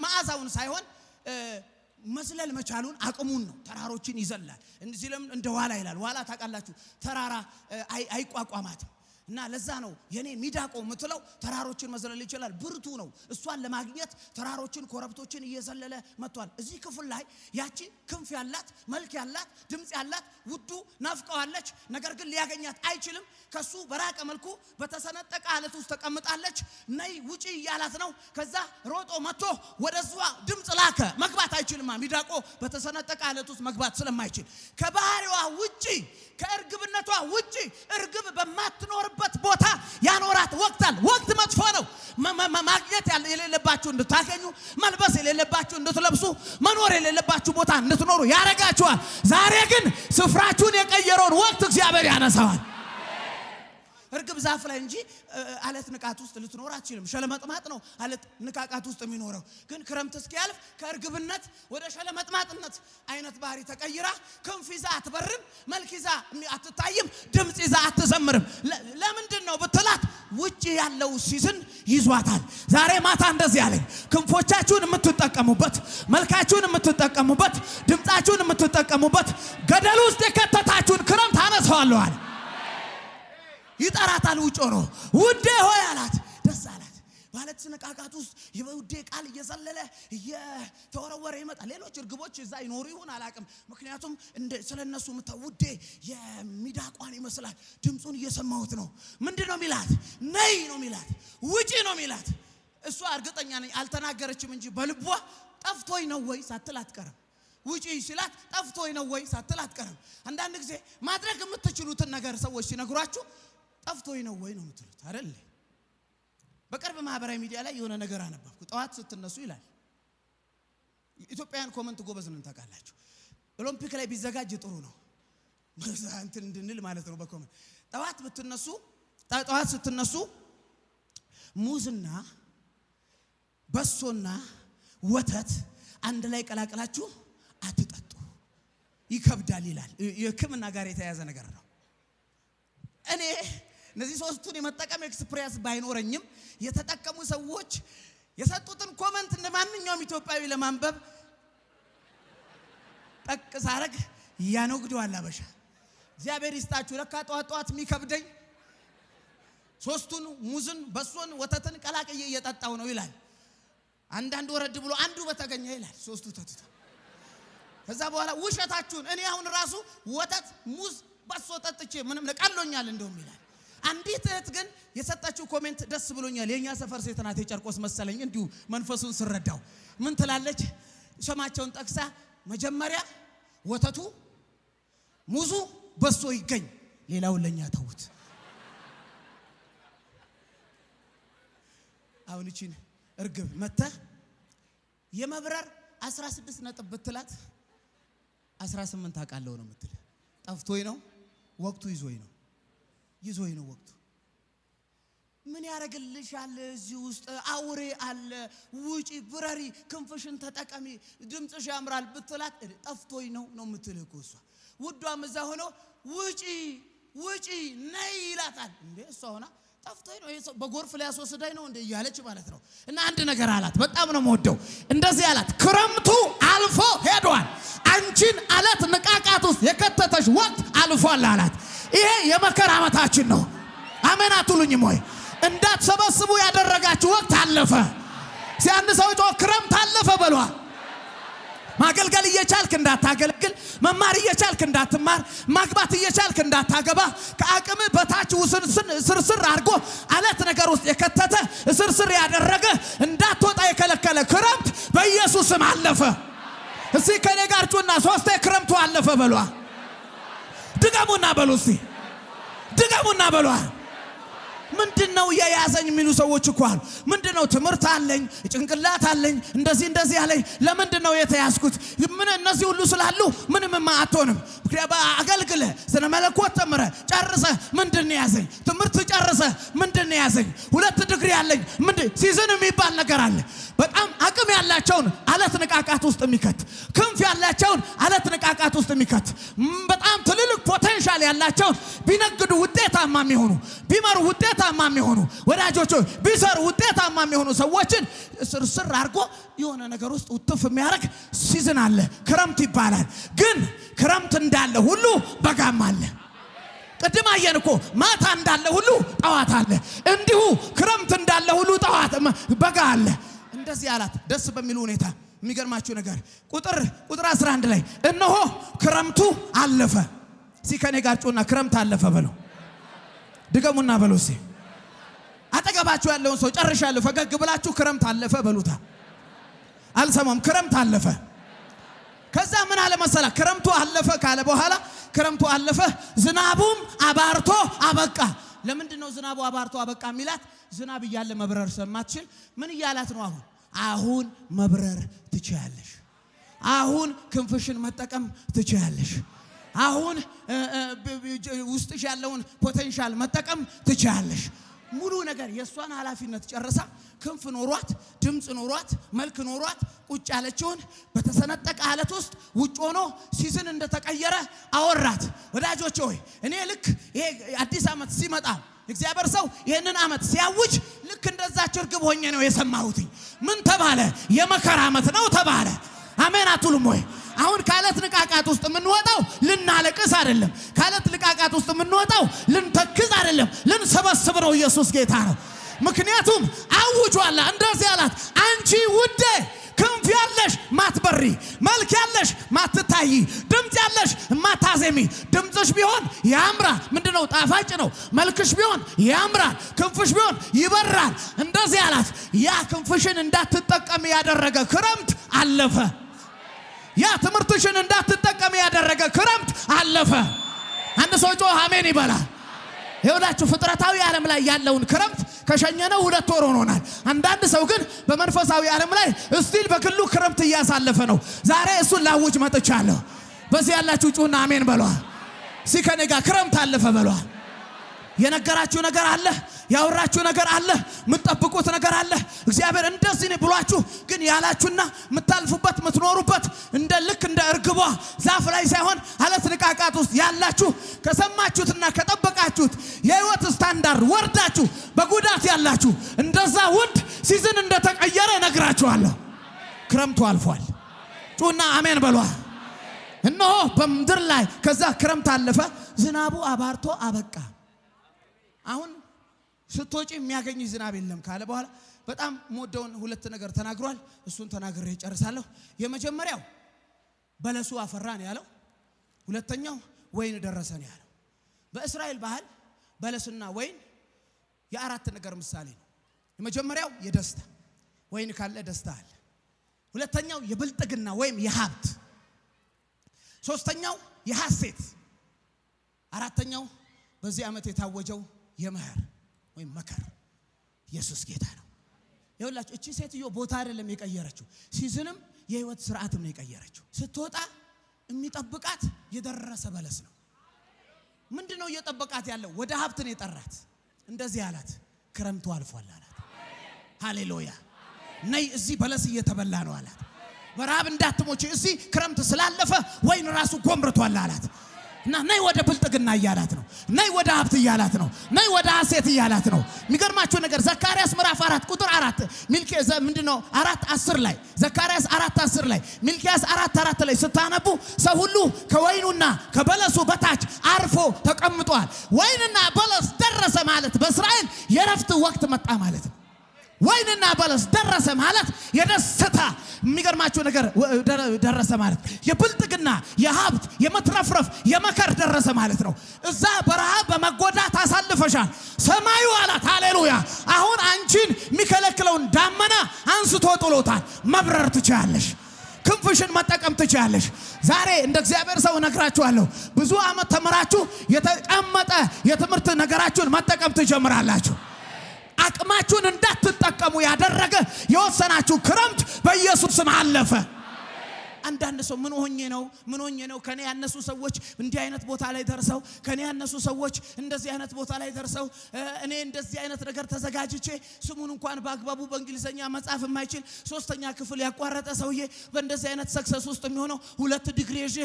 መዓዛውን ሳይሆን መዝለል መቻሉን አቅሙን ነው ተራሮችን ይዘላል እንዚህ ለምን እንደ ዋላ ይላል ዋላ ታውቃላችሁ ተራራ አይቋቋማትም እና ለዛ ነው የኔ ሚዳቆ ምትለው ተራሮችን መዝለል ይችላል ብርቱ ነው እሷን ለማግኘት ተራሮችን ኮረብቶችን እየዘለለ መጥቷል እዚህ ክፍል ላይ ያቺ ክንፍ ያላት መልክ ያላት ድምጽ ያላት ውዱ ናፍቀዋለች ነገር ግን ሊያገኛት አይችልም ከሱ በራቀ መልኩ በተሰነጠቀ አለት ውስጥ ተቀምጣለች ነይ ውጪ ያላት ነው ከዛ ሮጦ መጥቶ ወደሷ ድምጽ ላከ መግባት አይችልም ሚዳቆ በተሰነጠቀ አለት ውስጥ መግባት ስለማይችል ከባህሪዋ ውጪ ከእርግብነቷ ውጪ እርግብ በማትኖርበት ቦታ ያኖራት ወቅት መጥፎ ነው ማግኘት የሌለባችሁ እንድታገኙ መልበስ የሌለባችሁ እንድትለብሱ መኖር የሌለባችሁ ቦታ እንድትኖሩ ያረጋችኋል ዛሬ ግን ስፍራችሁን የቀየረውን ወቅት እግዚአብሔር ያነሳዋል እርግብ ዛፍ ላይ እንጂ አለት ንቃት ውስጥ ልትኖር አትችልም ሸለመጥማጥ ነው አለት ንቃቃት ውስጥ የሚኖረው ግን ክረምት እስኪያልፍ ከእርግብነት ወደ ሸለመጥማጥነት አይነት ባህሪ ተቀይራ ክንፍ ይዛ አትበርም መልክ ይዛ አትታይም ድምጽ ይዛ አትዘምርም ለምንድን ነው ብትላት ውጪ ያለው ሲዝን ይዟታል ዛሬ ማታ እንደዚህ ያለኝ ክንፎቻችሁን የምትጠቀሙበት መልካችሁን የምትጠቀሙበት ድምጻችሁን የምትጠቀሙበት ገደል ውስጥ የከተታችሁን ክረምት አነሳዋለሁ አለ ይጠራታል ውጮሮ ውዴ ሆይ አላት ደስ አላት ባለት ንቃቃት ውስጥ የውዴ ቃል እየዘለለ እየተወረወረ ይመጣል ሌሎች እርግቦች እዛ ይኖሩ ይሆን አላቅም ምክንያቱም ስለነሱ ውዴ የሚዳቋን ይመስላል ድምጹን እየሰማሁት ነው ምንድነው ሚላት ነይ ነው ሚላት ውጪ ነው ሚላት እሷ እርግጠኛ ነኝ አልተናገረችም እንጂ በልቧ ጠፍቶኝ ነው ወይ ሳትል አትቀርም ውጪ ሲላት ጠፍቶኝ ነው ወይ ሳትል አትቀርም አንዳንድ ጊዜ ማድረግ የምትችሉትን ነገር ሰዎች ሲነግሯችሁ ጠፍቶኝ ነው ወይ ነው የምትሉት አይደል በቅርብ ማህበራዊ ሚዲያ ላይ የሆነ ነገር አነበብኩ ጠዋት ስትነሱ ይላል ኢትዮጵያን ኮመንት ጎበዝ ነን ታውቃላችሁ ኦሎምፒክ ላይ ቢዘጋጅ ጥሩ ነው እንትን እንድንል ማለት ነው በኮመንት ጠዋት ስትነሱ ሙዝና በሶና ወተት አንድ ላይ ቀላቅላችሁ አትጠጡ ይከብዳል ይላል። የሕክምና ጋር የተያያዘ ነገር ነው። እኔ እነዚህ ሶስቱን የመጠቀም ኤክስፒሪየንስ ባይኖረኝም የተጠቀሙ ሰዎች የሰጡትን ኮሜንት እንደማንኛውም ኢትዮጵያዊ ለማንበብ ጠቅስ አረግ ያኖግደዋል አበሻ። እግዚአብሔር ይስጣችሁ። ለካ ጧት የሚከብደኝ ሶስቱን ሙዝን በሶን ወተትን ቀላቅዬ እየጠጣው ነው ይላል። አንዳንድ ወረድ ብሎ አንዱ በተገኘ ይላል ሶስቱ ተጥቶ ከዛ በኋላ ውሸታችሁን እኔ አሁን ራሱ ወተት ሙዝ በሶ ጠጥቼ ምንም ለቀሎኛል እንደውም ይላል። አንዲት እህት ግን የሰጣችሁ ኮሜንት ደስ ብሎኛል። የኛ ሰፈር ሴት ናት የጨርቆስ መሰለኝ እንዲሁ መንፈሱን ስረዳው ምን ትላለች? ስማቸውን ጠቅሳ መጀመሪያ ወተቱ ሙዙ በሶ ይገኝ ሌላውን ለኛ ተውት። አሁን እቺን እርግብ መተ የመብረር 16 ነጥብ ብትላት 18 አቃለው ነው የምትል። ጠፍቶኝ ነው ወቅቱ ይዞኝ ነው ወቅቱ። ምን ያረግልሻል? እዚህ ውስጥ አውሬ አለ፣ ውጪ ብረሪ፣ ክንፍሽን ተጠቀሚ፣ ድምጽሽ ያምራል ብትላት ጠፍቶኝ ነው የምትል እኮ እሷ። ውዷም እዛ ሆኖ ውጪ ነይ ይላታል። እንዴ እሷ ሆና ጠፍቶኝ ነው ይሄ በጎርፍ ላይ ያስወስዳኝ ነው እንደ እያለች ማለት ነው። እና አንድ ነገር አላት፣ በጣም ነው የምወደው። እንደዚህ አላት፣ ክረምቱ አልፎ ሄዷል፣ አንቺን አለት ንቃቃት ውስጥ የከተተሽ ወቅት አልፏል አላት። ይሄ የመከራ ዓመታችን ነው። አሜን አትሉኝም ወይ? እንዳትሰበስቡ ያደረጋችሁ ወቅት አለፈ። ሲያንድ ሰው ጮህ ክረምት አለፈ በሏል። ማገልገል እየቻልክ እንዳታገለግል፣ መማር እየቻልክ እንዳትማር፣ ማግባት እየቻልክ እንዳታገባ፣ ከአቅም በታች ስርስር አድርጎ አለት ነገር ውስጥ የከተተ ስርስር ያደረገ እንዳትወጣ የከለከለ ክረምት በኢየሱስ ስም አለፈ። እስቲ ከኔ ጋር ጩና ሶስቴ ክረምቱ አለፈ በሏ። ድገሙና በሉ እስቲ ድገሙና በሏ። ምንድነው የያዘኝ የሚሉ ሰዎች እኮ አሉ። ምንድነው ትምህርት አለኝ፣ ጭንቅላት አለኝ፣ እንደዚህ አለኝ። ለምንድነው የተያዝኩት? ምን እነዚህ ሁሉ ስላሉ ምንም አትሆንም። አገልግለ ስነ መለኮት ተምረ ጨርሰ ምንድነው ያዘኝ? ትምህርት ጨርሰ ምንድነው ያዘኝ? 2 ዲግሪ አለኝ። ሲዝን የሚባል ነገር አለ። በጣም አቅም ያላቸውን አለት ንቃቃት ውስጥ የሚከት፣ ክንፍ ያላቸውን አለት ንቃቃት ውስጥ የሚከት፣ በጣም ትልልቅ ፖቴንሻል ያላቸውን ቢነግዱ ውጤታማ የሚሆኑ፣ ቢመሩ ውጤታማ የሚሆኑ ወዳጆች፣ ቢሰሩ ውጤታማ የሚሆኑ ሰዎችን ስርስር አድርጎ የሆነ ነገር ውስጥ ውጥፍ የሚያደርግ ሲዝን አለ። ክረምት ይባላል። ግን ክረምት እንዳለ ሁሉ በጋም አለ። ቅድም አየን እኮ ማታ እንዳለ ሁሉ ጠዋት አለ። እንዲሁ ክረምት እንዳለ ሁሉ ጠዋት በጋ አለ። እንደዚህ አላት ደስ በሚል ሁኔታ። የሚገርማችሁ ነገር ቁጥር 11 ላይ እነሆ ክረምቱ አለፈ። ሲከኔ ጋር ጩና ክረምት አለፈ በለው። ድገሙና በለው። እስቲ አጠገባችሁ ያለውን ሰው ጨርሻለሁ ፈገግ ብላችሁ ክረምት አለፈ በሉታ። አልሰማም። ክረምት አለፈ። ከዛ ምን አለ መሰላ? ክረምቱ አለፈ ካለ በኋላ ክረምቱ አለፈ፣ ዝናቡም አባርቶ አበቃ። ለምንድነው ዝናቡ አባርቶ አበቃ ሚላት? ዝናብ እያለ መብረር ሰማትችል ምን እያላት ነው? አሁን መብረር ትችያለሽ። አሁን ክንፍሽን መጠቀም ትችያለሽ። አሁን ውስጥሽ ያለውን ፖቴንሻል መጠቀም ትችያለሽ። ሙሉ ነገር የሷን ኃላፊነት ጨርሳ ክንፍ ኖሯት፣ ድምጽ ኖሯት፣ መልክ ኖሯት ቁጭ ያለችውን በተሰነጠቀ አለት ውስጥ ውጭ ሆኖ ሲዝን እንደተቀየረ አወራት። ወዳጆቼ ሆይ እኔ ልክ ይሄ አዲስ ዓመት ሲመጣ እግዚአብሔር ሰው ይሄንን ዓመት ሲያውጅ ልክ እንደዛች እርግብ ሆኜ ነው የሰማሁት። ምን ተባለ? የመከራ ዓመት ነው ተባለ። አሜን አትሉም ወይ? አሁን ካለት ንቃቃት ውስጥ የምንወጣው ልናለቅስ አይደለም። ካለት ንቃቃት ውስጥ የምንወጣው ልንተክዝ አይደለም፣ ልንሰበስብ ነው። ኢየሱስ ጌታ ነው። ምክንያቱም አውጇላ እንደዚህ አላት፣ አንቺ ውዴ ክንፍ ያለሽ ማትበሪ፣ መልክ ያለሽ ማትታይ፣ ድምጽ ያለሽ ማታዜሚ። ድምጽሽ ቢሆን ያምራል፣ ምንድነው ጣፋጭ ነው። መልክሽ ቢሆን ያምራል፣ ክንፍሽ ቢሆን ይበራል። እንደዚህ አላት። ያ ክንፍሽን እንዳትጠቀም ያደረገ ክረምት አለፈ። ያ ትምህርትሽን እንዳትጠቀም ያደረገ ክረምት አለፈ። አንድ ሰው ጮህ አሜን ይበላል። ይኸውላችሁ ፍጥረታዊ ዓለም ላይ ያለውን ክረምት ከሸኘነው 2 ወር ሆኖናል። አንዳንድ ሰው ግን በመንፈሳዊ ዓለም ላይ እስቲል በግሉ ክረምት እያሳለፈ ነው። ዛሬ እሱን ላውጅ መጥቻለሁ። በዚህ ያላችሁ ጩና አሜን በሏል። ሲከኔ ጋር ክረምት አለፈ በሏል። የነገራችሁ ነገር አለ፣ ያወራችሁ ነገር አለ፣ የምትጠብቁት ነገር አለ። እግዚአብሔር እግዚአብሔር እንደዚህ ነው ብሏችሁ ግን ያላችሁና ምታልፉበት ምትኖሩበት እንደ ልክ እንደ እርግቧ ዛፍ ላይ ሳይሆን አለት ንቃቃት ውስጥ ያላችሁ ከሰማችሁትና ከጠበቃችሁት የህይወት ስታንዳርድ ወርዳችሁ በጉዳት ያላችሁ እንደዛ ውድ ሲዝን እንደተቀየረ ነግራችኋለሁ። ክረምቱ አልፏል። ጩና አሜን በሏ። እነሆ በምድር ላይ ከዛ ክረምት አለፈ፣ ዝናቡ አባርቶ አበቃ። አሁን ስትወጪ የሚያገኝ ዝናብ የለም ካለ በኋላ በጣም ሞደውን ሁለት ነገር ተናግሯል። እሱን ተናግሬ ጨርሳለሁ። የመጀመሪያው በለሱ አፈራ ነው ያለው። ሁለተኛው ወይን ደረሰ ነው ያለው። በእስራኤል ባህል በለስና ወይን የአራት ነገር ምሳሌ ነው። የመጀመሪያው የደስታ ወይን ካለ ደስታ አለ። ሁለተኛው የብልጥግና ወይም የሀብት፣ ሶስተኛው የሐሴት፣ አራተኛው በዚህ ዓመት የታወጀው የመኸር ወይም መከር። ኢየሱስ ጌታ ነው። ይኸውላችሁ እቺ ሴትዮ ቦታ አይደለም የቀየረችው፣ ሲዝንም የህይወት ስርዓትም ነው የቀየረችው። ስትወጣ የሚጠብቃት የደረሰ በለስ ነው። ምንድነው እየጠበቃት ያለው? ወደ ሀብት ነው የጠራት። እንደዚህ አላት፣ ክረምቱ አልፏል አላት። ሃሌሉያ። ነይ እዚህ በለስ እየተበላ ነው አላት። በረሃብ እንዳትሞች እዚህ ክረምት ስላለፈ ወይን ራሱ ጎምርቷል አላት። እና ነይ ወደ ብልጥግና እያላት ነው። ነይ ወደ ሀብት እያላት ነው። ነይ ወደ ሐሴት እያላት ነው። የሚገርማችሁ ነገር ዘካርያስ ምዕራፍ 4 ቁጥር 4 ሚልኪያስ ምንድነው 4:10 ላይ ዘካርያስ 4:10 ላይ ሚልኪያስ 4:4 ላይ ስታነቡ ሰው ሁሉ ከወይኑና ከበለሱ በታች አርፎ ተቀምጧል። ወይንና በለስ ደረሰ ማለት በእስራኤል የረፍት ወቅት መጣ ማለት ነው። ወይንና በለስ ደረሰ ማለት የደስታ የሚገርማችሁ ነገር ደረሰ ማለት የብልጥግና የሀብት የመትረፍረፍ የመከር ደረሰ ማለት ነው። እዛ በረሃ በመጎዳት አሳልፈሻል። ሰማዩ አላት ሃሌሉያ አሁን አንቺን የሚከለክለውን ዳመና አንስቶ ጥሎታል። መብረር ትችያለሽ። ክንፍሽን መጠቀም ትችያለሽ። ዛሬ እንደ እግዚአብሔር ሰው ነግራችኋለሁ። ብዙ ዓመት ተምራችሁ የተቀመጠ የትምህርት ነገራችሁን መጠቀም ትጀምራላችሁ። አቅማችሁን እንዳትጠቀሙ ያደረገ የወሰናችሁ ክረምት በኢየሱስ ስም አለፈ። አንዳንድ ሰው ምን ሆኜ ነው ከኔ ያነሱ ሰዎች እንዲህ አይነት ቦታ ላይ ደርሰው ከኔ ያነሱ ሰዎች እንደዚህ አይነት ቦታ ላይ ደርሰው እኔ እንደዚህ አይነት ነገር ተዘጋጅቼ ስሙን እንኳን በአግባቡ በእንግሊዘኛ መጻፍ የማይችል 3ኛ ክፍል ያቋረጠ ሰውዬ በእንደዚህ አይነት ሰክሰስ ውስጥ የሚሆነው 2 ዲግሪ ይዤ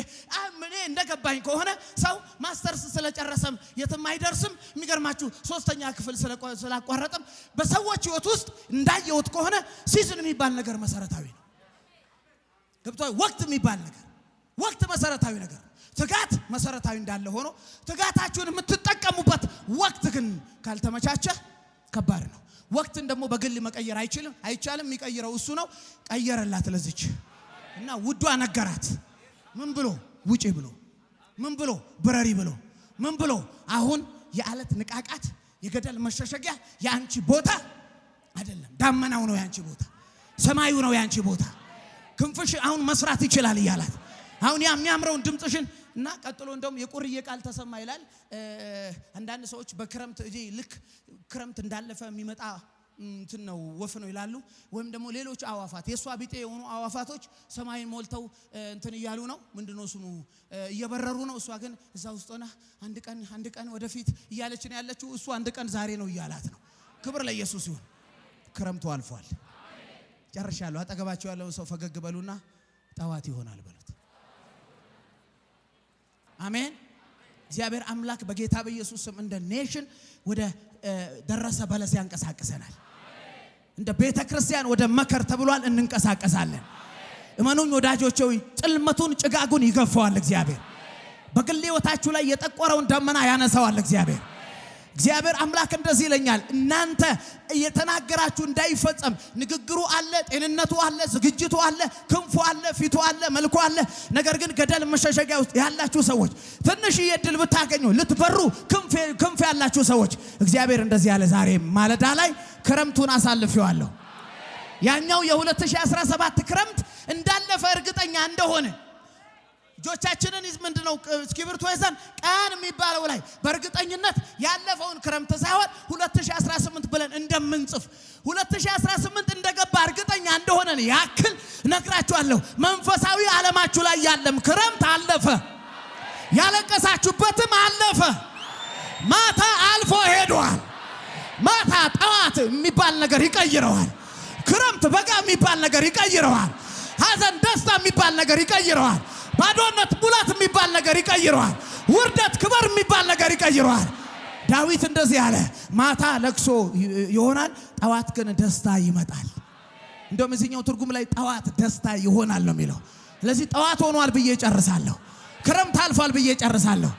እኔ እንደገባኝ ከሆነ ሰው ማስተርስ ስለጨረሰም የትም አይደርስም። የሚገርማችሁ 3ኛ ክፍል ስላቋረጠም በሰዎች ህይወት ውስጥ እንዳየሁት ከሆነ ሲዝን የሚባል ነገር መሰረታዊ ነው። ገብቷል? ወቅት የሚባል ነገር ወቅት መሰረታዊ ነገር፣ ትጋት መሰረታዊ እንዳለ ሆኖ ትጋታችሁን የምትጠቀሙበት ወቅት ግን ካልተመቻቸ ከባድ ነው። ወቅትን ደግሞ በግል መቀየር አይቻልም። የሚቀይረው እሱ ነው። ቀየረላት ለዚች እና ውዷ ነገራት። ምን ብሎ? ውጪ ብሎ፣ ምን ብሎ? ብረሪ ብሎ፣ ምን ብሎ? አሁን የአለት ንቃቃት የገደል መሸሸጊያ ያንቺ ቦታ አይደለም። ዳመናው ነው ያንቺ ቦታ፣ ሰማዩ ነው ያንቺ ቦታ። ክንፍሽ አሁን መስራት ይችላል እያላት አሁን ያ የሚያምረውን ድምጽሽን እና ቀጥሎ እንደውም የቁርዬ ቃል ተሰማ ይላል። አንዳንድ ሰዎች በክረምት ልክ ክረምት እንዳለፈ የሚመጣ እንትን ነው ወፍ ነው ይላሉ። ወይም ደግሞ ሌሎች አዋፋት የሷ ቢጤ የሆኑ አዋፋቶች ሰማይን ሞልተው እንትን እያሉ ነው። ምንድነው ስሙ? እየበረሩ ነው። እሷ ግን እዛ ውስጥ ሆና አንድ ቀን ወደፊት እያለች ነው ያለችው። እሱ አንድ ቀን ዛሬ ነው እያላት ነው። ክብር ለኢየሱስ ይሁን። ክረምቱ አልፏል። ጨርሻለሁ። አጠገባቸው ያለው ሰው ፈገግ በሉና ጠዋት ይሆናል በሉት። አሜን። እግዚአብሔር አምላክ በጌታ በኢየሱስ ስም እንደ ኔሽን ወደ ደረሰ በለስ ያንቀሳቅሰናል። እንደ ቤተ ክርስቲያን ወደ መከር ተብሏል እንንቀሳቀሳለን። እመኑኝ ወዳጆቼ፣ ጥልመቱን ጭጋጉን ይገፋዋል እግዚአብሔር። በግል ሕይወታችሁ ላይ የጠቆረውን ደመና ያነሳዋል እግዚአብሔር። እግዚአብሔር አምላክ እንደዚህ ይለኛል፣ እናንተ እየተናገራችሁ እንዳይፈጸም ንግግሩ አለ፣ ጤንነቱ አለ፣ ዝግጅቱ አለ፣ ክንፉ አለ፣ ፊቱ አለ፣ መልኩ አለ። ነገር ግን ገደል መሸሸጊያ ውስጥ ያላችሁ ሰዎች ትንሽ እድል ብታገኙ ልትበሩ ክንፍ ያላችሁ ሰዎች እግዚአብሔር እንደዚህ ያለ ዛሬ ማለዳ ላይ ክረምቱን አሳልፌዋለሁ። ያኛው የ2017 ክረምት እንዳለፈ እርግጠኛ እንደሆነ ጆቻችንን ምንድነው እስክሪብቶ ይዘን ቀን የሚባለው ላይ በእርግጠኝነት ያለፈውን ክረምት ሳይሆን 2018 ብለን እንደምንጽፍ 2018 እንደገባ እርግጠኛ እንደሆነ ያክል ነግራችኋለሁ። መንፈሳዊ ዓለማችሁ ላይ ያለም ክረምት አለፈ። ያለቀሳችሁበትም አለፈ። ማታ አልፎ ሄዷል። ማታ ጠዋት የሚባል ነገር ይቀይረዋል። ክረምት በጋ የሚባል ነገር ይቀይረዋል። ሐዘን ደስታ የሚባል ነገር ይቀይረዋል። ባዶነት ሙላት የሚባል ነገር ይቀይረዋል። ውርደት ክብር የሚባል ነገር ይቀይረዋል። ዳዊት እንደዚህ ያለ ማታ ለቅሶ ይሆናል፣ ጠዋት ግን ደስታ ይመጣል። እንደውም እዚህኛው ትርጉም ላይ ጠዋት ደስታ ይሆናል ነው የሚለው። ስለዚህ ጠዋት ሆኗል ብዬ ጨርሳለሁ። ክረምት አልፏል ብዬ ጨርሳለሁ።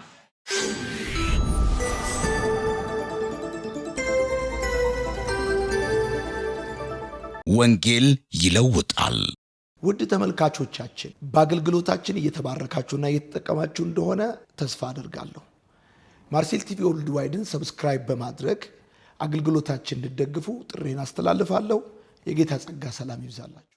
ወንጌል ይለውጣል። ውድ ተመልካቾቻችን በአገልግሎታችን እየተባረካችሁና እየተጠቀማችሁ እንደሆነ ተስፋ አደርጋለሁ። ማርሴል ቲቪ ወርልድ ዋይድን ሰብስክራይብ በማድረግ አገልግሎታችን እንድትደግፉ ጥሬን አስተላልፋለሁ። የጌታ ጸጋ ሰላም ይብዛላችሁ።